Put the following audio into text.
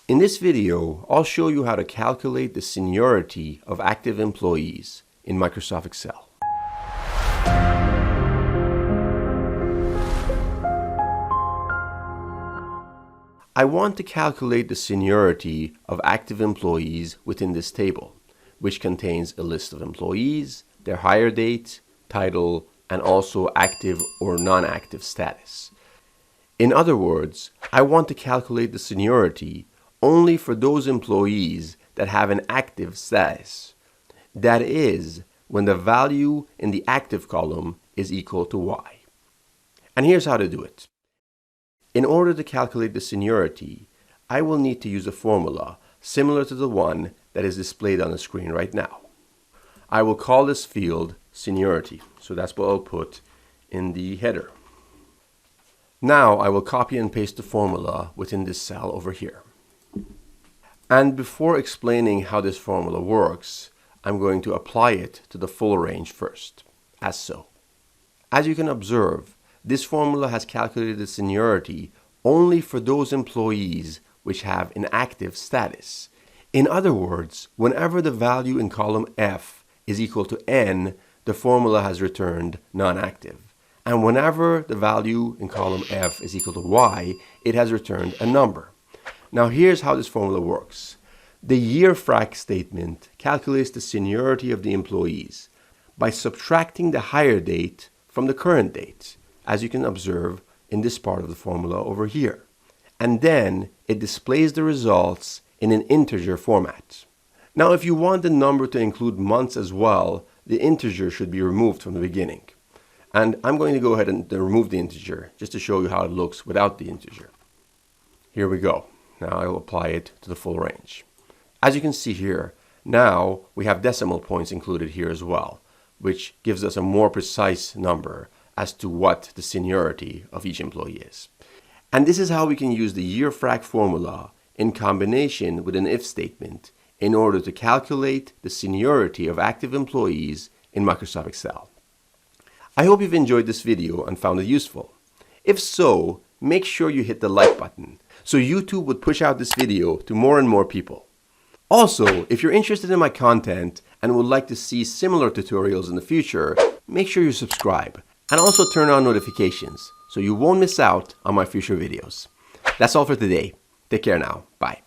In this video, I'll show you how to calculate the seniority of active employees in Microsoft Excel. I want to calculate the seniority of active employees within this table, which contains a list of employees, their hire date, title, and also active or non-active status. In other words, I want to calculate the seniority only for those employees that have an active status. That is, when the value in the active column is equal to Y. And here's how to do it. In order to calculate the seniority, I will need to use a formula similar to the one that is displayed on the screen right now. I will call this field Seniority, so that's what I'll put in the header. Now I will copy and paste the formula within this cell over here. And before explaining how this formula works, I'm going to apply it to the full range first, as so. As you can observe, this formula has calculated the seniority only for those employees which have an active status. In other words, whenever the value in column F is equal to N, the formula has returned non-active. And whenever the value in column F is equal to Y, it has returned a number. Now here's how this formula works. The year frac statement calculates the seniority of the employees by subtracting the hire date from the current date, as you can observe in this part of the formula over here. And then it displays the results in an integer format. Now if you want the number to include months as well, the integer should be removed from the beginning. And I'm going to go ahead and remove the integer just to show you how it looks without the integer. Here we go. Now I will apply it to the full range. As you can see here, now we have decimal points included here as well, which gives us a more precise number as to what the seniority of each employee is. And this is how we can use the year frac formula in combination with an if statement in order to calculate the seniority of active employees in Microsoft Excel. I hope you've enjoyed this video and found it useful. If so, make sure you hit the like button so YouTube would push out this video to more and more people. Also, if you're interested in my content and would like to see similar tutorials in the future, make sure you subscribe and also turn on notifications so you won't miss out on my future videos. That's all for today. Take care now. Bye.